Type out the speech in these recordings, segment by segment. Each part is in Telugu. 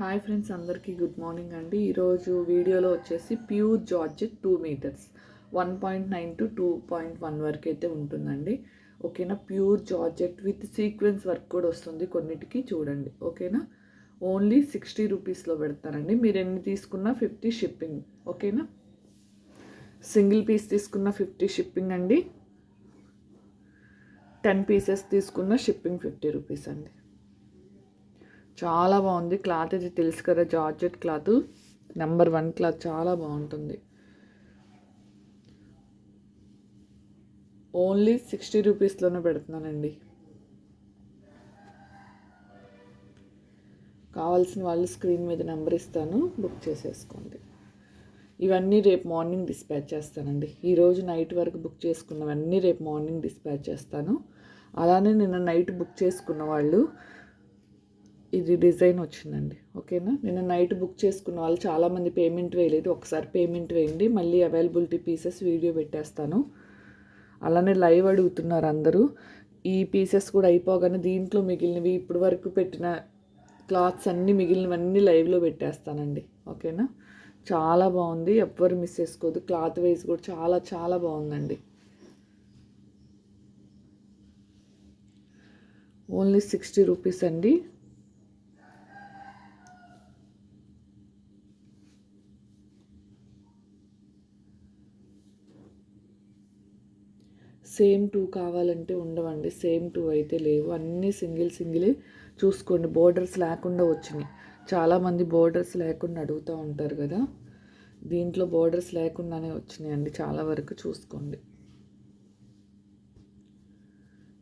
హాయ్ ఫ్రెండ్స్, అందరికీ గుడ్ మార్నింగ్ అండి. ఈరోజు వీడియోలో వచ్చేసి ప్యూర్ జార్జెట్ 2 మీటర్స్ 1.9 to 2.1 వరకు అయితే ఉంటుందండి. ఓకేనా. Pure georgette with sequence work కూడా వస్తుంది కొన్నిటికి. చూడండి ఓకేనా. ఓన్లీ 60 రూపీస్లో పెడతానండి. మీరు ఎన్ని తీసుకున్నా 50 షిప్పింగ్. ఓకేనా. సింగిల్ పీస్ తీసుకున్న 50 షిప్పింగ్ అండి. 10 పీసెస్ తీసుకున్న షిప్పింగ్ 50 రూపీస్ అండి. చాలా బాగుంది క్లాత్. ఇది తెలుసు కదా, జార్జెట్ క్లాత్, నెంబర్ 1 క్లాత్. చాలా బాగుంటుంది. ఓన్లీ 60 రూపీస్లోనే పెడుతున్నానండి. కావాల్సిన వాళ్ళు స్క్రీన్ మీద నెంబర్ ఇస్తాను, బుక్ చేసేసుకోండి. ఇవన్నీ రేపు మార్నింగ్ డిస్పాచ్ చేస్తానండి. ఈరోజు నైట్ వరకు బుక్ చేసుకున్నవన్నీ రేపు మార్నింగ్ డిస్పాచ్ చేస్తాను. అలానే నిన్న నైట్ బుక్ చేసుకున్న వాళ్ళు ఇది డిజైన్ వచ్చిందండి. ఓకేనా. నిన్న నైట్ బుక్ చేసుకున్న వాళ్ళు చాలామంది పేమెంట్ వేయలేదు. ఒకసారి పేమెంట్ వేయండి, మళ్ళీ అవైలబిలిటీ పీసెస్ వీడియో పెట్టేస్తాను. అలానే లైవ్ అడుగుతున్నారు అందరూ. ఈ పీసెస్ కూడా అయిపోగానే దీంట్లో మిగిలినవి ఇప్పటి వరకు పెట్టిన క్లాత్స్ అన్నీ మిగిలినవన్నీ లైవ్లో పెట్టేస్తానండి. ఓకేనా. చాలా బాగుంది, ఎవ్వరు మిస్ చేసుకోవద్దు. క్లాత్ వైజ్ కూడా చాలా చాలా బాగుందండి. ఓన్లీ 60 రూపీస్ అండి. సేమ్ 2 కావాలంటే ఉండవండి. సేమ్ 2 అయితే లేవు, అన్నీ సింగిలే. చూసుకోండి, బోర్డర్స్ లేకుండా వచ్చినాయి. చాలామంది బోర్డర్స్ లేకుండా అడుగుతూ ఉంటారు కదా, దీంట్లో బోర్డర్స్ లేకుండానే వచ్చినాయండి చాలా వరకు. చూసుకోండి,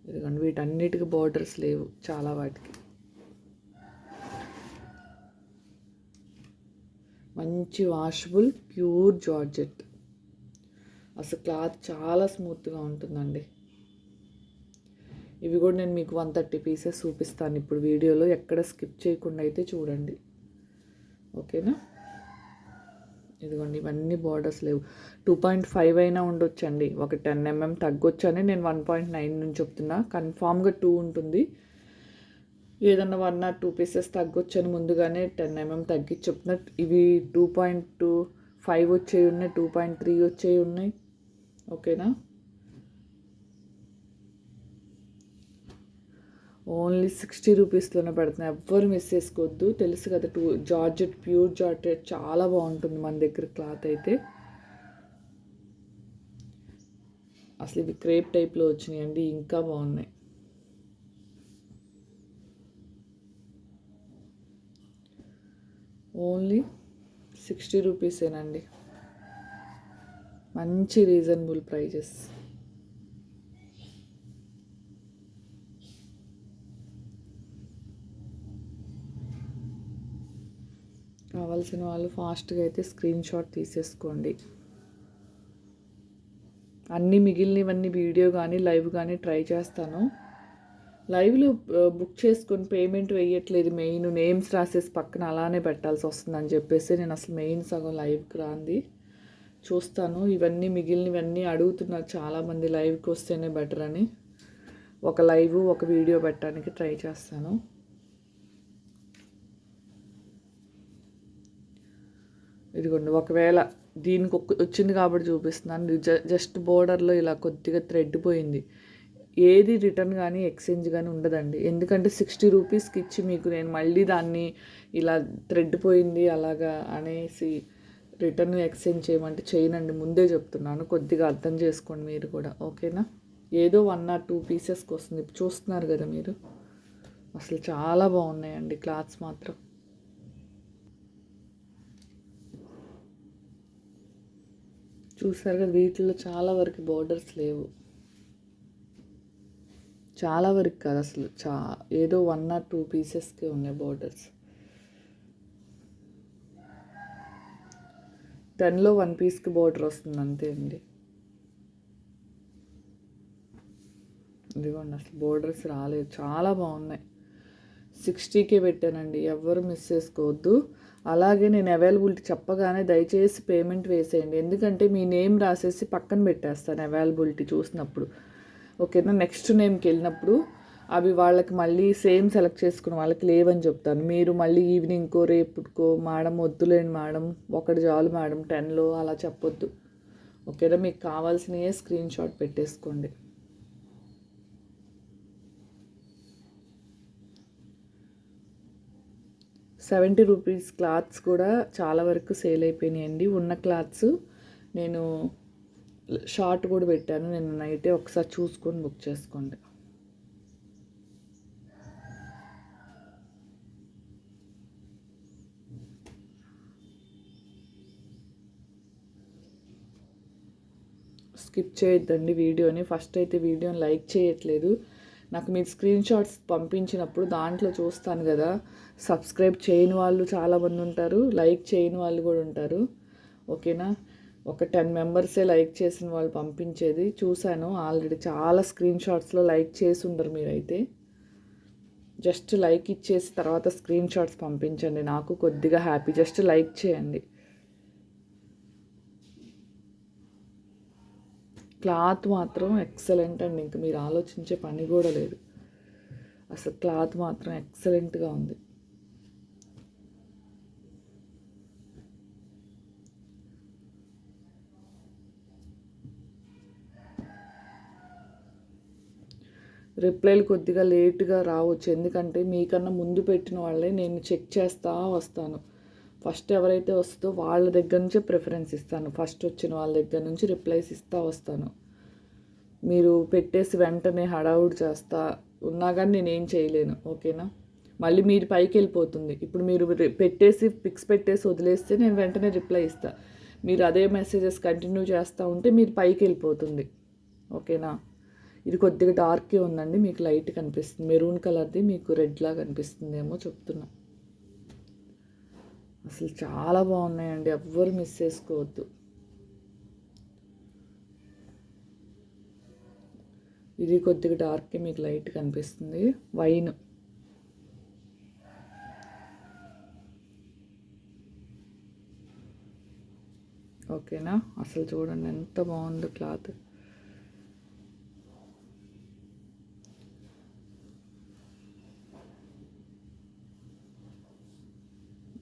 ఇదిగోండి, వీటన్నిటికీ బోర్డర్స్ లేవు చాలా వాటికి. మంచి వాషబుల్ ప్యూర్ జార్జెట్. అసలు క్లాత్ చాలా స్మూత్గా ఉంటుందండి. ఇవి కూడా నేను మీకు 130 పీసెస్ చూపిస్తాను ఇప్పుడు వీడియోలో. ఎక్కడ స్కిప్ చేయకుండా అయితే చూడండి. ఓకేనా. ఇదిగోండి, ఇవన్నీ బార్డర్స్ లేవు. 2.5 అయినా ఉండొచ్చండి. ఒక 10 mm తగ్గొచ్చని నేను 1.9 నుంచి చెప్తున్నా. కన్ఫామ్గా 2 ఉంటుంది. ఏదన్నా 1 or 2 పీసెస్ తగ్గొచ్చని ముందుగానే 10 mm తగ్గించి చెప్తున్నా. ఇవి 2.25 వచ్చేవి ఉన్నాయి, 2.3 వచ్చేవి ఉన్నాయి. ఓకేనా. ఓన్లీ 60 రూపీస్లోనే పెడుతున్నాయి, ఎవ్వరు మిస్ చేసుకోవద్దు. తెలుసు కదా, జార్జెట్, ప్యూర్ జార్జెట్ చాలా బాగుంటుంది మన దగ్గర క్లాత్ అయితే. అసలు ఇవి క్రేప్ టైప్లో వచ్చినాయండి, ఇంకా బాగున్నాయి. ఓన్లీ 60 రూపీసేనండి. మంచి రీజనబుల్ ప్రైజెస్. కావాల్సిన వాళ్ళు ఫాస్ట్గా అయితే స్క్రీన్ షాట్ తీసేసుకోండి. అన్నీ మిగిలినవన్నీ వీడియో కానీ లైవ్ కానీ ట్రై చేస్తాను. లైవ్లో బుక్ చేసుకొని పేమెంట్ వేయట్లేదు. మెయిన్ నేమ్స్ రాసేసి పక్కన అలానే పెట్టాల్సి వస్తుందని చెప్పేసి నేను అసలు మెయిన్ సగం లైవ్కి రాంది చూస్తాను. ఇవన్నీ మిగిలినవన్నీ అడుగుతున్నారు చాలామంది, లైవ్కి వస్తేనే బెటర్ అని. ఒక లైవ్ ఒక వీడియో పెట్టడానికి ట్రై చేస్తాను. ఇదిగోండి, ఒకవేళ దీనికి వచ్చింది కాబట్టి చూపిస్తున్నాను. జస్ట్ బోర్డర్లో ఇలా కొద్దిగా థ్రెడ్ పోయింది. ఏది రిటర్న్ కానీ ఎక్స్చేంజ్ కానీ ఉండదండి. ఎందుకంటే 60 రూపీస్కి ఇచ్చి మీకు నేను మళ్ళీ దాన్ని ఇలా థ్రెడ్ పోయింది అలాగా అనేసి రిటర్న్ ఎక్స్చేంజ్ చేయమంటే చేయనండి, ముందే చెప్తున్నాను. కొద్దిగా అర్థం చేసుకోండి మీరు కూడా. ఓకేనా. ఏదో 1 or 2 పీసెస్కి వస్తుంది. చూస్తున్నారు కదా మీరు. అసలు చాలా బాగున్నాయండి క్లాత్స్ మాత్రం. చూసారు కదా, వీటిలో చాలా వరకు బోర్డర్స్ లేవు. చాలా వరకు కాదు అసలు, ఏదో 1 or 2 పీసెస్కే ఉన్నాయి బోర్డర్స్. 10లో 1 పీస్కి బోర్డర్ వస్తుంది అంతే అండి. ఇదిగోండి, అసలు బోర్డర్స్ రాలేదు. చాలా బాగున్నాయి. 60కే పెట్టానండి, ఎవ్వరు మిస్ చేసుకోవద్దు. అలాగే నేను అవైలబిలిటీ చెప్పగానే దయచేసి పేమెంట్ వేసేయండి. ఎందుకంటే మీ నేమ్ రాసేసి పక్కన పెట్టేస్తాను అవైలబిలిటీ చూసినప్పుడు. ఓకేనా. నెక్స్ట్ నేమ్కి వెళ్ళినప్పుడు అవి వాళ్ళకి మళ్ళీ సేమ్ సెలెక్ట్ చేసుకుని వాళ్ళకి లేవని చెప్తాను. మీరు మళ్ళీ ఈవినింగ్కో రేపుకో మేడం వద్దులేండి మేడం ఒకటి చాలు మేడం 10లో అలా చెప్పొద్దు. ఓకేనా, మీకు కావాల్సినవే స్క్రీన్ షాట్ పెట్టేసుకోండి. ₹70 క్లాత్స్ కూడా చాలా వరకు సేల్ అయిపోయినాయండి. ఉన్న క్లాత్స్ నేను షార్ట్ కూడా పెట్టాను నిన్న నైటే, ఒకసారి చూసుకొని బుక్ చేసుకోండి. స్కిప్ చేయొద్దండి వీడియోని. ఫస్ట్ అయితే వీడియోని లైక్ చేయట్లేదు. నాకు మీరు స్క్రీన్ షాట్స్ పంపించినప్పుడు దాంట్లో చూస్తాను కదా, సబ్స్క్రైబ్ చేయని వాళ్ళు చాలామంది ఉంటారు, లైక్ చేయని వాళ్ళు కూడా ఉంటారు. ఓకేనా, ఒక 10 మెంబర్సే లైక్ చేసిన వాళ్ళు పంపించేది చూశాను. ఆల్రెడీ చాలా స్క్రీన్ షాట్స్లో లైక్ చేసి ఉండరు మీరైతే. జస్ట్ లైక్ ఇచ్చేసి తర్వాత స్క్రీన్ షాట్స్ పంపించండి, నాకు కొద్దిగా హ్యాపీ. జస్ట్ లైక్ చేయండి. క్లాత్ మాత్రం ఎక్సలెంట్ అండి, ఇంక మీరు ఆలోచించే పని కూడా లేదు. అసలు క్లాత్ మాత్రం ఎక్సలెంట్గా ఉంది. రిప్లైలు కొద్దిగా లేట్గా రావచ్చు, ఎందుకంటే మీకన్నా ముందు పెట్టిన వాళ్ళే నేను చెక్ చేస్తూ వస్తాను. ఫస్ట్ ఎవరైతే వస్తుందో వాళ్ళ దగ్గర నుంచే ప్రిఫరెన్స్ ఇస్తాను. ఫస్ట్ వచ్చిన వాళ్ళ దగ్గర నుంచి రిప్లైస్ ఇస్తూ వస్తాను. మీరు పెట్టేసి వెంటనే హడావుడి చేస్తా ఉన్నా కానీ నేనేం చేయలేను. ఓకేనా, మళ్ళీ మీరు పైకి వెళ్ళిపోతుంది. ఇప్పుడు మీరు పెట్టేసి పిక్స్ పెట్టేసి వదిలేస్తే నేను వెంటనే రిప్లై ఇస్తాను. మీరు అదే మెసేజెస్ కంటిన్యూ చేస్తూ ఉంటే మీరు పైకి వెళ్ళిపోతుంది. ఓకేనా, ఇది కొద్దిగా డార్కే ఉందండి, మీకు లైట్ కనిపిస్తుంది. మెరూన్ కలర్ది మీకు రెడ్లా కనిపిస్తుందేమో చెప్తున్నా. అసలు చాలా బాగున్నాయండి, ఎవ్వరు మిస్ చేసుకోవద్దు. ఇది కొద్దిగా డార్కే మీకు లైట్ కనిపిస్తుంది, వైన్. ఓకేనా, అసలు చూడండి ఎంత బాగుందో క్లాత్.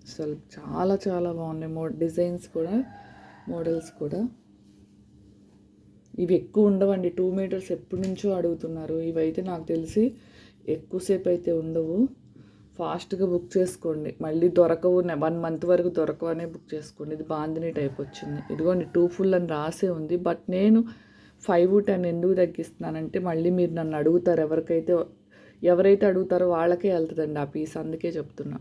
అసలు చాలా చాలా బాగున్నాయి డిజైన్స్ కూడా, మోడల్స్ కూడా. ఇవి ఎక్కువ ఉండవండి, 2 మీటర్స్ ఎప్పటి నుంచో అడుగుతున్నారు. ఇవైతే నాకు తెలిసి ఎక్కువసేపు అయితే ఉండవు. ఫాస్ట్గా బుక్ చేసుకోండి, మళ్ళీ దొరకవు. 1 మంత్ వరకు దొరకవనే బుక్ చేసుకోండి. ఇది బాందిని టైప్ వచ్చింది. ఇదిగోండి 2 ఫుల్ అని రాసే ఉంది, బట్ నేను 5, 10 ఎందుకు తగ్గిస్తున్నానంటే మళ్ళీ మీరు నన్ను అడుగుతారు. ఎవరైతే అడుగుతారో వాళ్ళకే వెళ్తుందండి ఆ పీస్, అందుకే చెప్తున్నా.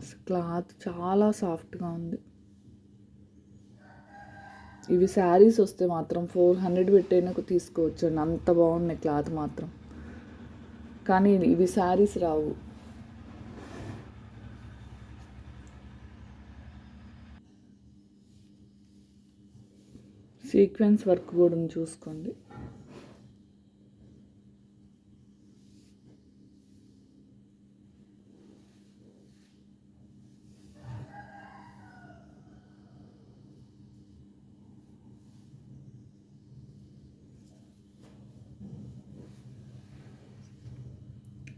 అసలు క్లాత్ చాలా సాఫ్ట్గా ఉంది. ఇవి శారీస్ వస్తే మాత్రం 400 పెట్టైనా తీసుకోవచ్చు అండి, అంత బాగున్నాయి క్లాత్ మాత్రం. కానీ ఇవి శారీస్ రావు. సీక్వెన్స్ వర్క్ కూడా చూసుకోండి.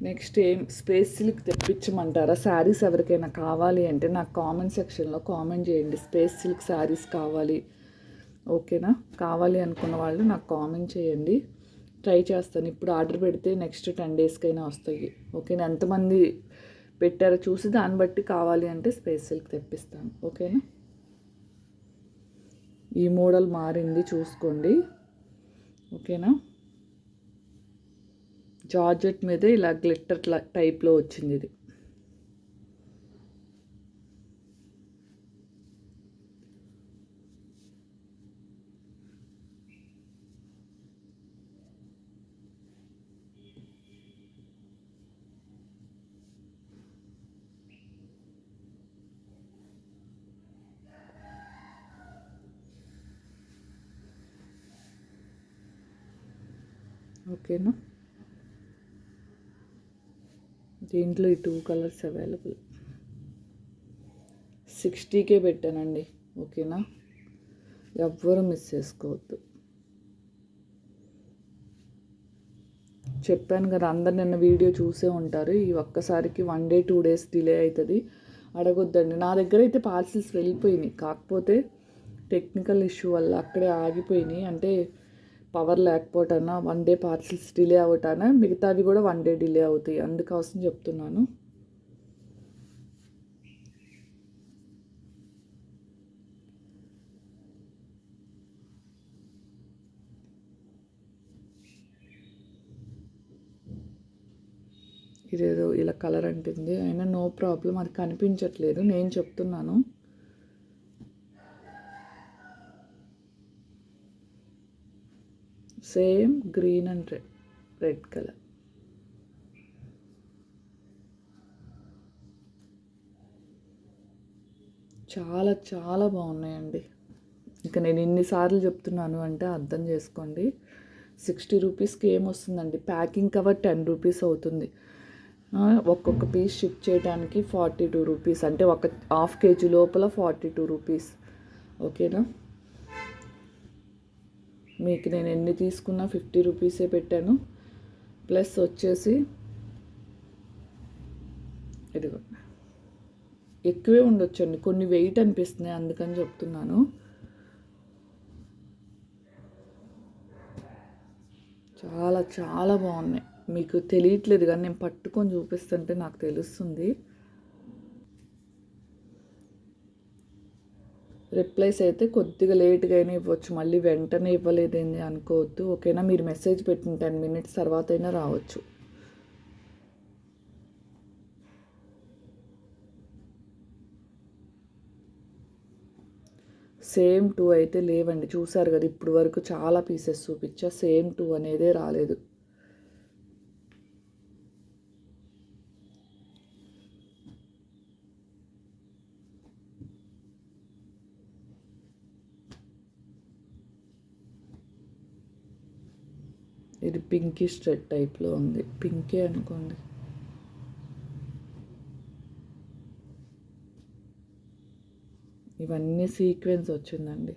నెక్స్ట్ ఏం స్పేస్ సిల్క్ తెప్పించమంటారా? శారీస్ ఎవరికైనా కావాలి అంటే నాకు కామెంట్ సెక్షన్లో కామెంట్ చేయండి, స్పేస్ సిల్క్ శారీస్ కావాలి. ఓకేనా, కావాలి అనుకున్న వాళ్ళు నాకు కామెంట్ చేయండి, ట్రై చేస్తాను. ఇప్పుడు ఆర్డర్ పెడితే నెక్స్ట్ 10 డేస్కైనా వస్తాయి. ఓకేనా, ఎంతమంది పెట్టారో చూసి దాన్ని బట్టి కావాలి అంటే స్పేస్ సిల్క్ తెప్పిస్తాను. ఓకేనా, ఈ మోడల్ మారింది చూసుకోండి. ఓకేనా, జార్జెట్ మీద ఇలా గ్లిట్టర్ టైప్లో వచ్చింది ఇది. ఓకేనా, దీంట్లో ఈ 2 కలర్స్ అవైలబుల్. 60K పెట్టానండి. ఓకేనా, ఎవ్వరూ మిస్ చేసుకోవద్దు. చెప్పాను కదా, అందరు నిన్న వీడియో చూసే ఉంటారు. ఈ ఒక్కసారికి 1 డే 2 డేస్ డిలే అవుతుంది, అడగొద్దండి. నా దగ్గర అయితే పార్సిల్స్ వెళ్ళిపోయినాయి, కాకపోతే టెక్నికల్ ఇష్యూ వల్ల అక్కడే ఆగిపోయినాయి. అంటే పవర్ లేకపోవటానా, 1 డే పార్సిల్స్ డిలే అవ్వటానా, మిగతావి కూడా 1 డే డిలే అవుతాయి. అందుకోసం చెప్తున్నాను. ఇదేదో ఇలా కలర్ అంటుంది, అయినా నో ప్రాబ్లం, అది కనిపించట్లేదు, నేను చెప్తున్నాను. Same green and red colour. చాలా చాలా బాగున్నాయండి. ఇక నేను ఇన్నిసార్లు చెప్తున్నాను అంటే అర్థం చేసుకోండి. 60 రూపీస్కి ఏమొస్తుందండి, ప్యాకింగ్ కవర్ 10 రూపీస్ అవుతుంది. ఒక్కొక్క పీస్ షిప్ చేయడానికి 42 రూపీస్, అంటే ఒక హాఫ్ కేజీ లోపల 42 రూపీస్. ఓకేనా, మీకు నేను ఎన్ని తీసుకున్నా 50 రూపీసే పెట్టాను. ప్లస్ వచ్చేసి ఇదిగో ఎక్కువే ఉండొచ్చండి, కొన్ని వెయిట్ అనిపిస్తున్నాయి, అందుకని చెప్తున్నాను. చాలా చాలా బాగున్నాయి. మీకు తెలియట్లేదు కానీ నేను పట్టుకొని చూపిస్తుంటే నాకు తెలుస్తుంది. రిప్లైస్ అయితే కొద్దిగా లేట్గా అయినా ఇవ్వచ్చు, మళ్ళీ వెంటనే ఇవ్వలేదేంది అనుకోవద్దు. ఓకేనా, మీరు మెసేజ్ పెట్టిన 10 మినిట్స్ తర్వాత అయినా రావచ్చు. సేమ్ 2 అయితే లేవండి, చూసారు కదా, ఇప్పుడు వరకు చాలా పీసెస్ చూపించా, సేమ్ 2 అనేదే రాలేదు. ఇది పింకిష్ రెడ్ టైప్లో ఉంది, పింకే అనుకోండి. ఇవన్నీ సీక్వెన్స్ వచ్చిందండి.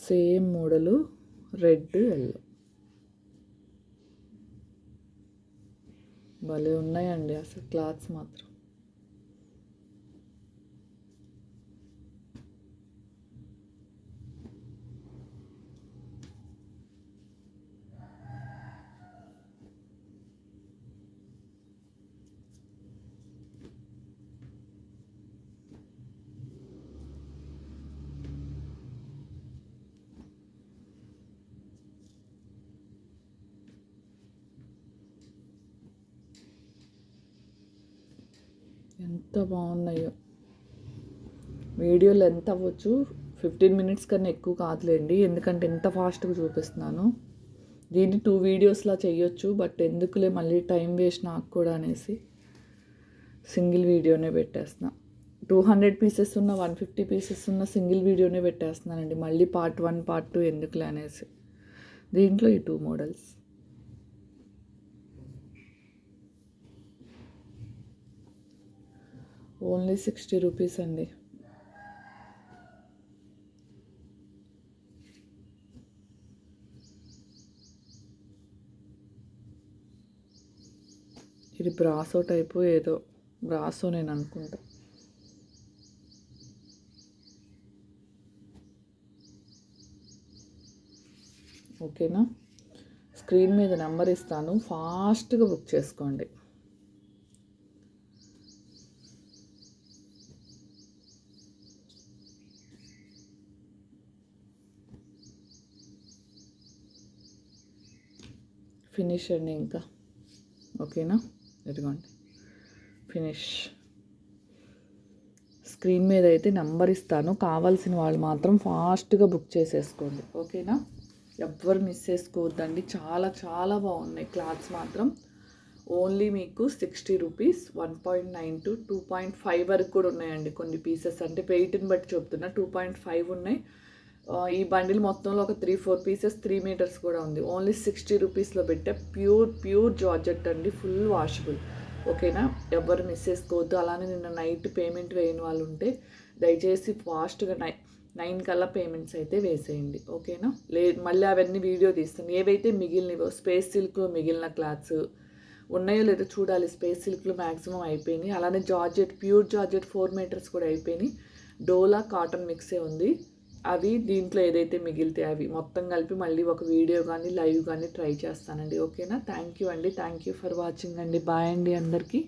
సేమ్ మోడలు, రెడ్ ఎల్లో, భలే ఉన్నాయండి అసలు క్లాత్స్ మాత్రం. ఎంత బాగున్నాయో. వీడియో లెంత్ అవ్వచ్చు, 15 మినిట్స్ కన్నా ఎక్కువ కాదులేండి, ఎందుకంటే ఎంత ఫాస్ట్గా చూపిస్తున్నాను. దీన్ని 2 వీడియోస్లా చేయొచ్చు, బట్ ఎందుకులే మళ్ళీ టైం వేస్ట్ నాకు కూడా అనేసి సింగిల్ వీడియోనే పెట్టేస్తున్నా. 200 పీసెస్ ఉన్న, 150 పీసెస్ ఉన్న సింగిల్ వీడియోనే పెట్టేస్తున్నానండి, మళ్ళీ పార్ట్ 1 పార్ట్ 2 ఎందుకులే అనేసి. దీంట్లో ఈ 2 మోడల్స్. ఓన్లీ 60 రూపీస్ అండి. ఇది బ్రాసో టైపు, ఏదో బ్రాసో నేను అనుకుంటా. ఓకేనా, స్క్రీన్ మీద నెంబర్ ఇస్తాను, ఫాస్ట్గా బుక్ చేసుకోండి. ఫినిష్ అండి ఇంకా. ఓకేనా, ఇదిగోండి ఫినిష్. స్క్రీన్ మీద అయితే నెంబర్ ఇస్తాను, కావాల్సిన వాళ్ళు మాత్రం ఫాస్ట్గా బుక్ చేసేసుకోండి. ఓకేనా, ఎవ్వరు మిస్ చేసుకోవద్దండి, చాలా చాలా బాగున్నాయి క్లాత్స్ మాత్రం. ఓన్లీ మీకు 60 రూపీస్. 1.9 to 2.5 వరకు కూడా ఉన్నాయండి కొన్ని పీసెస్, అంటే వెయిట్ని బట్టి చెప్తున్నా. 2.5 ఉన్నాయి. ఈ బండిల్ మొత్తంలో ఒక 3-4 పీసెస్ 3 మీటర్స్ కూడా ఉంది. ఓన్లీ 60 రూపీస్లో పెట్టే ప్యూర్ జార్జెట్ అండి, ఫుల్ వాషబుల్. ఓకేనా? ఎవ్వరు మిస్ చేసుకోవద్దు. అలానే నిన్న నైట్ పేమెంట్ వేయని వాళ్ళు ఉంటే దయచేసి ఫాస్ట్గా 9 కల్లా పేమెంట్స్ అయితే వేసేయండి. ఓకేనా? మళ్ళీ అవన్నీ వీడియో తీస్తాను. ఏవైతే మిగిలినవో స్పేస్ సిల్క్లో మిగిలిన క్లాత్స్ ఉన్నాయో లేదో చూడాలి. స్పేస్ సిల్క్లో మ్యాక్సిమం అయిపోయినాయి. అలానే జార్జెట్, ప్యూర్ జార్జెట్ 4 మీటర్స్ కూడా అయిపోయినాయి. డోలా కాటన్ మిక్సే ఉంది. అవి దీంట్లో ఏదైతే మిగిలితే అవి మొత్తం కలిపి మళ్ళీ ఒక వీడియో కానీ లైవ్ కానీ ట్రై చేస్తానండి. ఓకేనా? థ్యాంక్ యూ అండి. థ్యాంక్ యూ ఫర్ వాచింగ్ అండి. బాయ్ అండి అందరికీ.